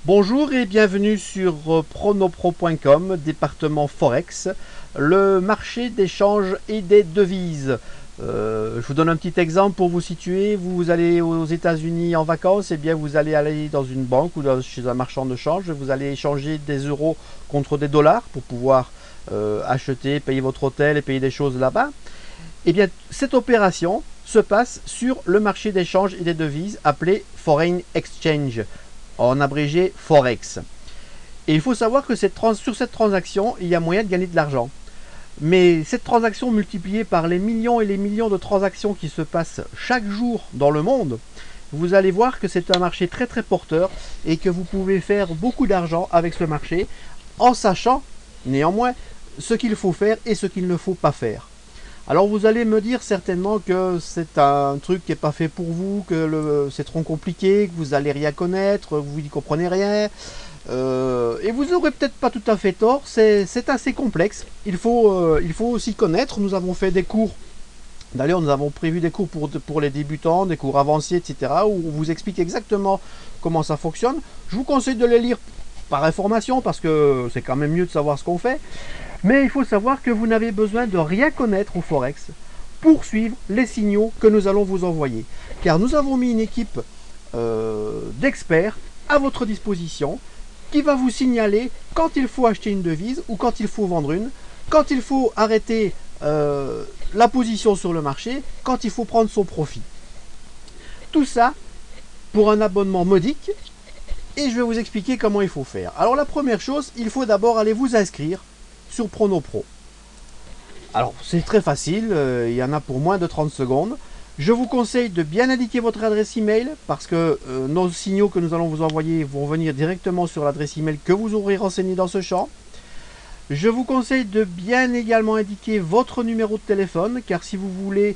Bonjour et bienvenue sur pronopro.com, département Forex, le marché d'échange et des devises. Je vous donne un petit exemple pour vous situer. Vous allez aux États-Unis en vacances, et bien vous allez aller dans une banque ou chez un marchand de change. Vous allez échanger des euros contre des dollars pour pouvoir acheter, payer votre hôtel et payer des choses là-bas. Et bien cette opération se passe sur le marché d'échange et des devises appelé Foreign Exchange, en abrégé Forex. Et il faut savoir que sur cette transaction, il y a moyen de gagner de l'argent. Mais cette transaction multipliée par les millions et les millions de transactions qui se passent chaque jour dans le monde, vous allez voir que c'est un marché très très porteur et que vous pouvez faire beaucoup d'argent avec ce marché en sachant néanmoins ce qu'il faut faire et ce qu'il ne faut pas faire. Alors vous allez me dire certainement que c'est un truc qui n'est pas fait pour vous, que c'est trop compliqué, que vous n'allez rien connaître, que vous n'y comprenez rien. Et vous n'aurez peut-être pas tout à fait tort, c'est assez complexe. Il faut aussi connaître. Nous avons fait des cours. D'ailleurs, nous avons prévu des cours pour les débutants, des cours avancés, etc. où on vous explique exactement comment ça fonctionne. Je vous conseille de les lire par information parce que c'est quand même mieux de savoir ce qu'on fait. Mais il faut savoir que vous n'avez besoin de rien connaître au Forex pour suivre les signaux que nous allons vous envoyer. Car nous avons mis une équipe d'experts à votre disposition qui va vous signaler quand il faut acheter une devise ou quand il faut vendre une, quand il faut arrêter la position sur le marché, quand il faut prendre son profit. Tout ça pour un abonnement modique et je vais vous expliquer comment il faut faire. Alors la première chose, il faut d'abord aller vous inscrire sur PronoPro. Alors c'est très facile, il y en a pour moins de 30 secondes. Je vous conseille de bien indiquer votre adresse email parce que nos signaux que nous allons vous envoyer vont venir directement sur l'adresse email que vous aurez renseignée dans ce champ. Je vous conseille de bien également indiquer votre numéro de téléphone car si vous voulez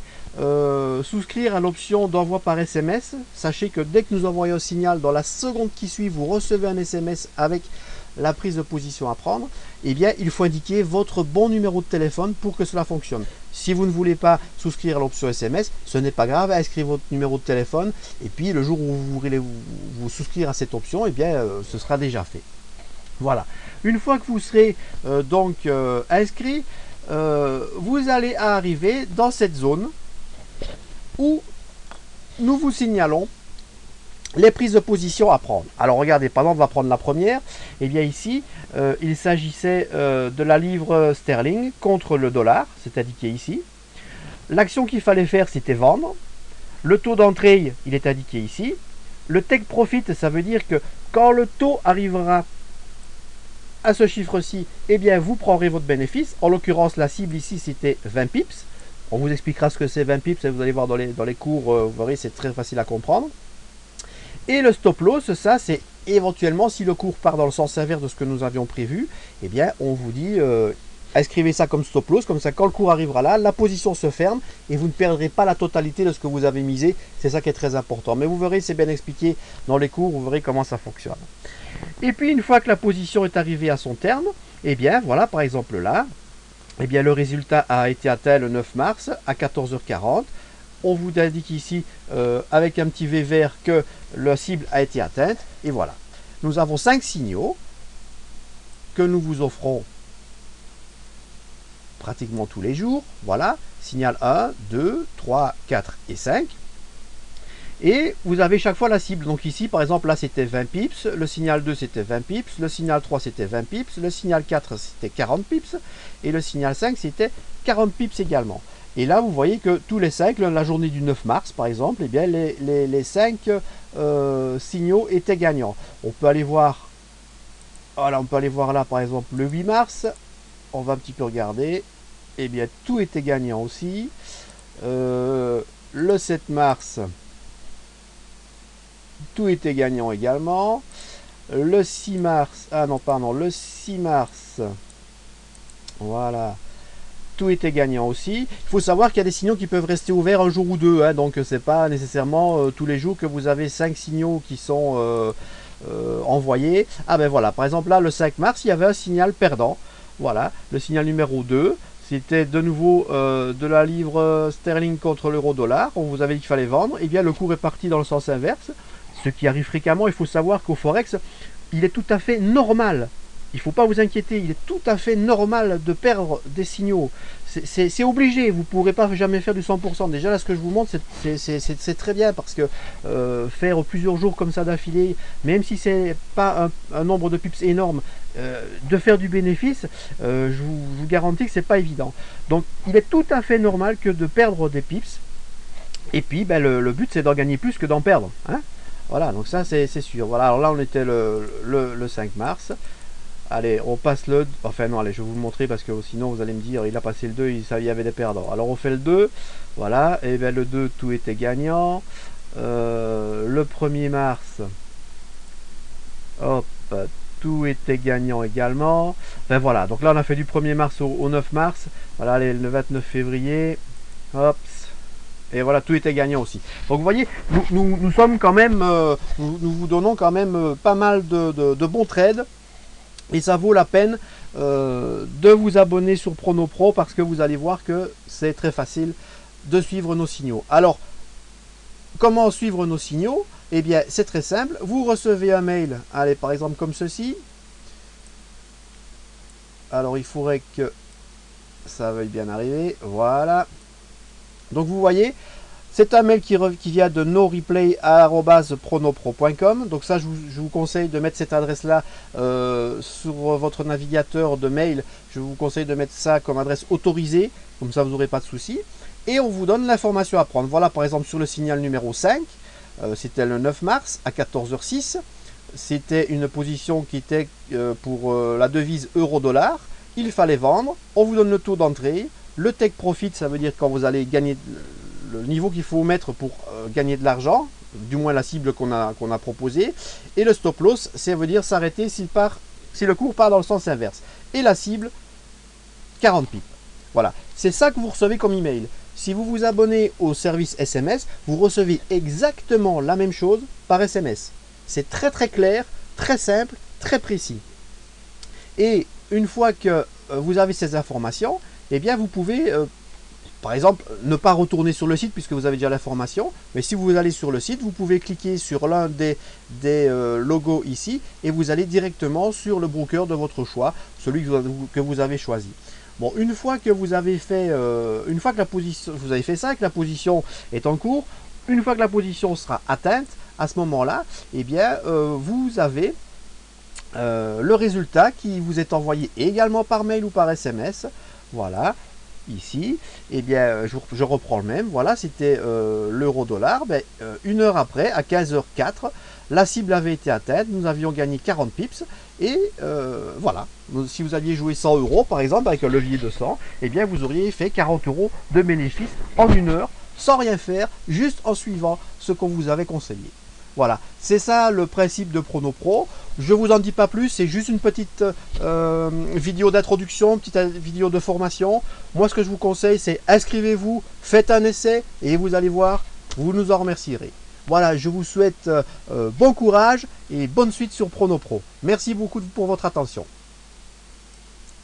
souscrire à l'option d'envoi par SMS, sachez que dès que nous envoyons un signal, dans la seconde qui suit, vous recevez un SMS avec la prise de position à prendre, eh bien il faut indiquer votre bon numéro de téléphone pour que cela fonctionne. Si vous ne voulez pas souscrire à l'option SMS, ce n'est pas grave, inscrivez votre numéro de téléphone et puis le jour où vous voulez vous souscrire à cette option, eh bien ce sera déjà fait. Voilà. Une fois que vous serez inscrit, vous allez arriver dans cette zone où nous vous signalons les prises de position à prendre. Alors regardez, par exemple, on va prendre la première. Et bien ici, il s'agissait de la livre sterling contre le dollar, c'est indiqué ici. L'action qu'il fallait faire, c'était vendre. Le taux d'entrée, il est indiqué ici. Le take profit, ça veut dire que quand le taux arrivera à ce chiffre-ci, eh bien vous prendrez votre bénéfice. En l'occurrence, la cible ici, c'était 20 pips. On vous expliquera ce que c'est 20 pips et vous allez voir dans les cours, vous verrez, c'est très facile à comprendre. Et le stop loss, ça c'est éventuellement si le cours part dans le sens inverse de ce que nous avions prévu, eh bien on vous dit inscrivez ça comme stop loss, comme ça quand le cours arrivera là, la position se ferme et vous ne perdrez pas la totalité de ce que vous avez misé. C'est ça qui est très important. Mais vous verrez, c'est bien expliqué dans les cours, vous verrez comment ça fonctionne. Et puis une fois que la position est arrivée à son terme, eh bien voilà, par exemple là, eh bien le résultat a été atteint le 9 mars à 14h40. On vous indique ici avec un petit V vert que la cible a été atteinte. Et voilà. Nous avons 5 signaux que nous vous offrons pratiquement tous les jours. Voilà. Signal 1, 2, 3, 4 et 5. Et vous avez chaque fois la cible. Donc ici, par exemple, là c'était 20 pips. Le signal 2 c'était 20 pips. Le signal 3 c'était 20 pips. Le signal 4 c'était 40 pips. Et le signal 5 c'était 40 pips également. Et là, vous voyez que tous les 5, la journée du 9 mars, par exemple, eh bien, les 5 signaux étaient gagnants. On peut aller voir, voilà, on peut aller voir là, par exemple, le 8 mars. On va un petit peu regarder. Eh bien, tout était gagnant aussi. Le 7 mars, tout était gagnant également. Le 6 mars, ah non, pardon, le 6 mars, voilà. Tout était gagnant aussi. Il faut savoir qu'il y a des signaux qui peuvent rester ouverts un jour ou deux, hein, donc c'est pas nécessairement tous les jours que vous avez 5 signaux qui sont envoyés. Ah ben voilà, par exemple là le 5 mars il y avait un signal perdant. Voilà, le signal numéro 2, c'était de nouveau de la livre sterling contre l'euro dollar. On vous avait dit qu'il fallait vendre, et bien le cours est parti dans le sens inverse, ce qui arrive fréquemment. Il faut savoir qu'au Forex, il est tout à fait normal. Il ne faut pas vous inquiéter, il est tout à fait normal de perdre des signaux. C'est obligé, vous ne pourrez pas jamais faire du 100%. Déjà là, ce que je vous montre, c'est très bien parce que faire plusieurs jours comme ça d'affilée, même si c'est pas un nombre de pips énorme, de faire du bénéfice, je vous garantis que c'est pas évident. Donc il est tout à fait normal que de perdre des pips. Et puis ben, le but c'est d'en gagner plus que d'en perdre. Hein, voilà, donc ça c'est sûr. Voilà, alors là on était le 5 mars. Allez, on passe le... Enfin non, allez, je vais vous le montrer parce que sinon vous allez me dire, il a passé le 2, il y avait des perdants. Alors on fait le 2, voilà, et bien le 2, tout était gagnant. Le 1er mars, hop, tout était gagnant également. Ben voilà, donc là on a fait du 1er mars au 9 mars. Voilà, allez, le 29 février, hop, et voilà, tout était gagnant aussi. Donc vous voyez, nous sommes quand même, nous vous donnons quand même pas mal de bons trades. Et ça vaut la peine de vous abonner sur PronoPro parce que vous allez voir que c'est très facile de suivre nos signaux. Alors, comment suivre nos signaux? Eh bien, c'est très simple. Vous recevez un mail, allez, par exemple comme ceci. Alors, il faudrait que ça veuille bien arriver. Voilà. Donc, vous voyez, c'est un mail qui vient de noreplay@pronopro.com. Donc ça, je vous conseille de mettre cette adresse-là sur votre navigateur de mail. Je vous conseille de mettre ça comme adresse autorisée. Comme ça, vous n'aurez pas de soucis. Et on vous donne l'information à prendre. Voilà, par exemple, sur le signal numéro 5, c'était le 9 mars à 14h06. C'était une position qui était pour la devise euro-dollar. Il fallait vendre. On vous donne le taux d'entrée. Le take profit, ça veut dire quand vous allez gagner... le niveau qu'il faut mettre pour gagner de l'argent, du moins la cible qu'on a proposée, et le stop loss, ça veut dire s'arrêter si le cours part dans le sens inverse. Et la cible, 40 pips. Voilà, c'est ça que vous recevez comme email. Si vous vous abonnez au service SMS, vous recevez exactement la même chose par SMS. C'est très très clair, très simple, très précis. Et une fois que vous avez ces informations, eh bien vous pouvez... par exemple, ne pas retourner sur le site puisque vous avez déjà l'information. Mais si vous allez sur le site, vous pouvez cliquer sur l'un des logos ici et vous allez directement sur le broker de votre choix, celui que vous avez choisi. Bon, une fois que vous avez fait, vous avez fait ça, que la position est en cours, une fois que la position sera atteinte, à ce moment-là, eh bien, vous avez le résultat qui vous est envoyé également par mail ou par SMS. Voilà. Ici, eh bien, je reprends le même. Voilà, c'était l'euro-dollar. Ben, une heure après, à 15h04, la cible avait été atteinte. Nous avions gagné 40 pips. Et voilà, si vous aviez joué 100 euros, par exemple, avec un levier de 100, eh bien, vous auriez fait 40 euros de bénéfice en une heure, sans rien faire, juste en suivant ce qu'on vous avait conseillé. Voilà, c'est ça le principe de PronoPro. Je vous en dis pas plus, c'est juste une petite vidéo d'introduction, petite vidéo de formation. Moi, ce que je vous conseille, c'est inscrivez-vous, faites un essai et vous allez voir, vous nous en remercierez. Voilà, je vous souhaite bon courage et bonne suite sur PronoPro. Merci beaucoup pour votre attention.